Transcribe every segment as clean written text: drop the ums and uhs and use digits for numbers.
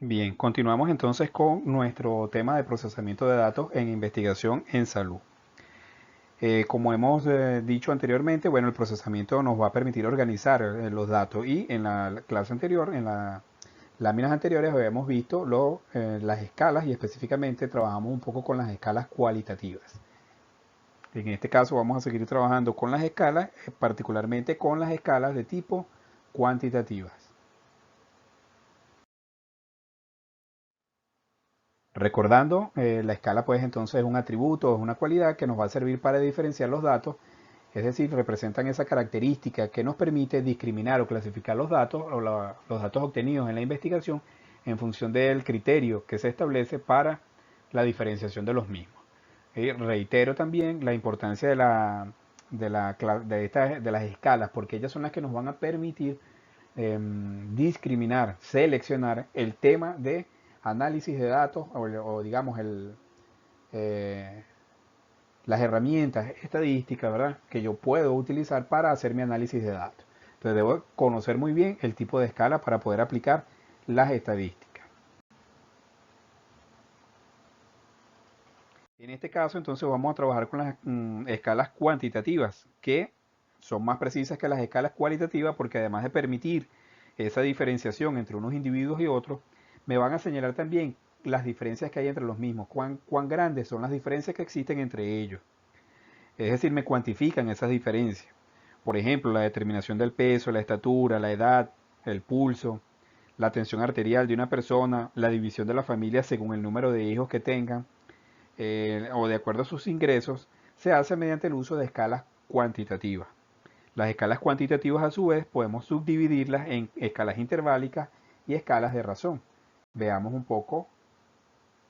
Bien, continuamos entonces con nuestro tema de procesamiento de datos en investigación en salud. Como hemos dicho anteriormente, bueno, el procesamiento nos va a permitir organizar los datos y en la clase anterior, en las láminas anteriores, habíamos visto las escalas y específicamente trabajamos un poco con las escalas cualitativas. En este caso vamos a seguir trabajando con las escalas, particularmente con las escalas de tipo cuantitativas. Recordando, la escala pues entonces es un atributo, es una cualidad que nos va a servir para diferenciar los datos, es decir, representan esa característica que nos permite discriminar o clasificar los datos o los datos obtenidos en la investigación en función del criterio que se establece para la diferenciación de los mismos. Y reitero también la importancia de las escalas, porque ellas son las que nos van a permitir discriminar, seleccionar el tema de análisis de datos o digamos eh, las herramientas estadísticas, ¿verdad? Que yo puedo utilizar para hacer mi análisis de datos. Entonces debo conocer muy bien el tipo de escala para poder aplicar las estadísticas. En este caso, entonces vamos a trabajar con las escalas cuantitativas, que son más precisas que las escalas cualitativas porque además de permitir esa diferenciación entre unos individuos y otros, me van a señalar también las diferencias que hay entre los mismos, cuán grandes son las diferencias que existen entre ellos. Es decir, me cuantifican esas diferencias. Por ejemplo, la determinación del peso, la estatura, la edad, el pulso, la tensión arterial de una persona, la división de la familia según el número de hijos que tengan, o de acuerdo a sus ingresos, se hace mediante el uso de escalas cuantitativas. Las escalas cuantitativas a su vez podemos subdividirlas en escalas interválicas y escalas de razón. Veamos un poco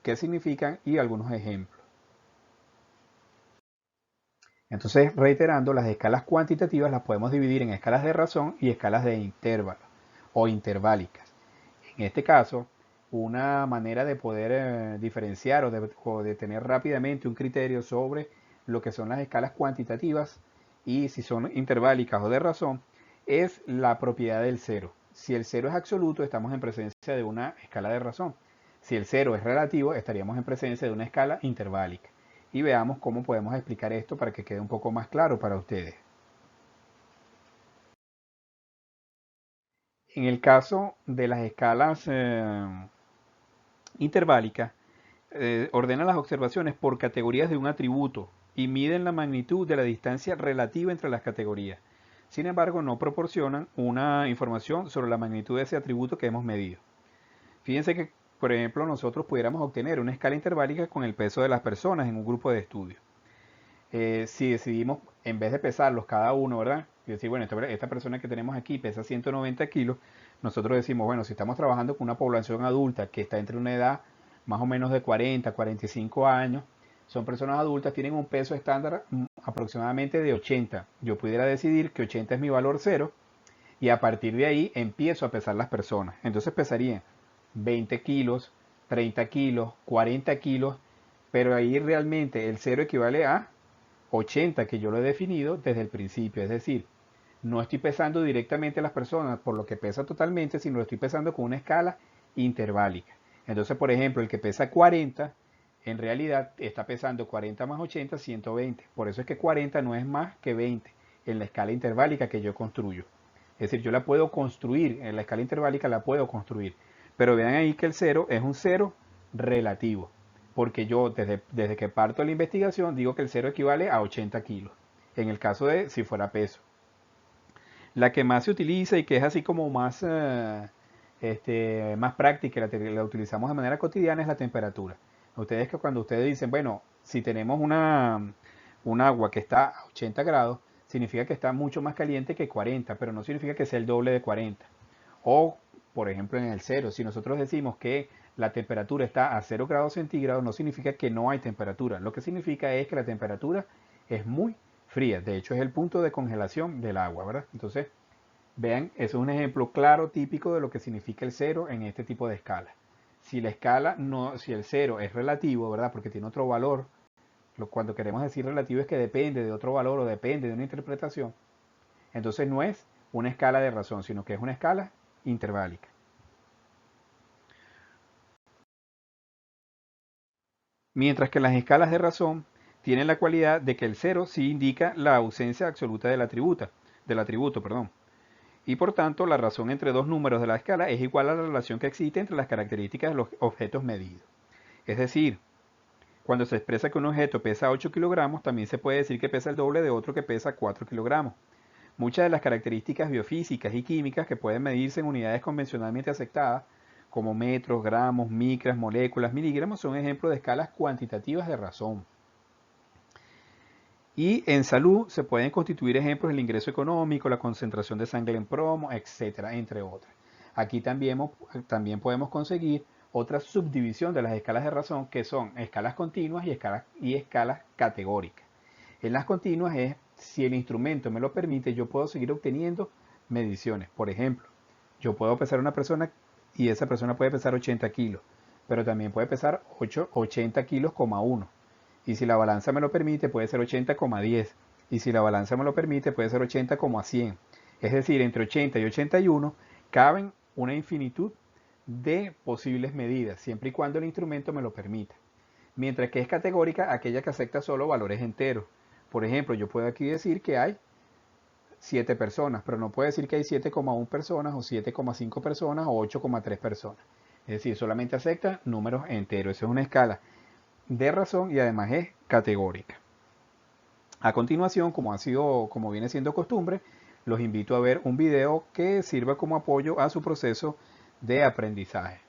qué significan y algunos ejemplos. Entonces, reiterando, las escalas cuantitativas las podemos dividir en escalas de razón y escalas de intervalo o interválicas. En este caso, una manera de poder diferenciar o de tener rápidamente un criterio sobre lo que son las escalas cuantitativas y si son interválicas o de razón es la propiedad del cero. Si el cero es absoluto, estamos en presencia de una escala de razón. Si el cero es relativo, estaríamos en presencia de una escala interválica. Y veamos cómo podemos explicar esto para que quede un poco más claro para ustedes. En el caso de las escalas interválicas, ordenan las observaciones por categorías de un atributo y miden la magnitud de la distancia relativa entre las categorías. Sin embargo, no proporcionan una información sobre la magnitud de ese atributo que hemos medido. Fíjense que, por ejemplo, nosotros pudiéramos obtener una escala interválica con el peso de las personas en un grupo de estudio. Si decidimos, en vez de pesarlos cada uno, ¿verdad? Y decir, bueno, esta persona que tenemos aquí pesa 190 kilos, nosotros decimos, bueno, si estamos trabajando con una población adulta que está entre una edad más o menos de 40, 45 años, son personas adultas, tienen un peso estándar aproximadamente de 80. Yo pudiera decidir que 80 es mi valor cero y a partir de ahí empiezo a pesar las personas. Entonces pesarían 20 kilos, 30 kilos, 40 kilos, pero ahí realmente el cero equivale a 80 que yo lo he definido desde el principio. Es decir, no estoy pesando directamente a las personas por lo que pesa totalmente, sino lo estoy pesando con una escala interválica. Entonces, por ejemplo, el que pesa 40, en realidad está pesando 40 más 80, 120. Por eso es que 40 no es más que 20 en la escala interválica que yo construyo. Es decir, yo la puedo construir, en la escala interválica la puedo construir. Pero vean ahí que el cero es un cero relativo. Porque yo desde que parto de la investigación digo que el cero equivale a 80 kilos. En el caso de si fuera peso. La que más se utiliza y que es así como más práctica, la utilizamos de manera cotidiana, es la temperatura. Ustedes que cuando ustedes dicen, bueno, si tenemos un agua que está a 80 grados, significa que está mucho más caliente que 40, pero no significa que sea el doble de 40. O, por ejemplo, en el cero, si nosotros decimos que la temperatura está a 0 grados centígrados, no significa que no hay temperatura. Lo que significa es que la temperatura es muy fría. De hecho, es el punto de congelación del agua, ¿verdad? Entonces, vean, eso es un ejemplo claro, típico de lo que significa el cero en este tipo de escala. Si la escala no, si el cero es relativo, ¿verdad? Porque tiene otro valor. Cuando queremos decir relativo es que depende de otro valor o depende de una interpretación. Entonces no es una escala de razón, sino que es una escala interválica. Mientras que las escalas de razón tienen la cualidad de que el cero sí indica la ausencia absoluta del atributo, perdón. Y por tanto, la razón entre dos números de la escala es igual a la relación que existe entre las características de los objetos medidos. Es decir, cuando se expresa que un objeto pesa 8 kilogramos, también se puede decir que pesa el doble de otro que pesa 4 kilogramos. Muchas de las características biofísicas y químicas que pueden medirse en unidades convencionalmente aceptadas, como metros, gramos, micras, moléculas, miligramos, son ejemplos de escalas cuantitativas de razón. Y en salud se pueden constituir ejemplos del ingreso económico, la concentración de sangre en plomo, etcétera, entre otras. Aquí también podemos conseguir otra subdivisión de las escalas de razón, que son escalas continuas y escalas categóricas. En las continuas es, si el instrumento me lo permite, yo puedo seguir obteniendo mediciones. Por ejemplo, yo puedo pesar a una persona y esa persona puede pesar 80 kilos, pero también puede pesar 80 kilos, 1. Y si la balanza me lo permite, puede ser 80,10. Y si la balanza me lo permite, puede ser 80,100. Es decir, entre 80 y 81 caben una infinitud de posibles medidas, siempre y cuando el instrumento me lo permita. Mientras que es categórica aquella que acepta solo valores enteros. Por ejemplo, yo puedo aquí decir que hay 7 personas, pero no puedo decir que hay 7,1 personas o 7,5 personas o 8,3 personas. Es decir, solamente acepta números enteros. Esa es una escala de razón y además es categórica. A continuación, como viene siendo costumbre, los invito a ver un video que sirva como apoyo a su proceso de aprendizaje.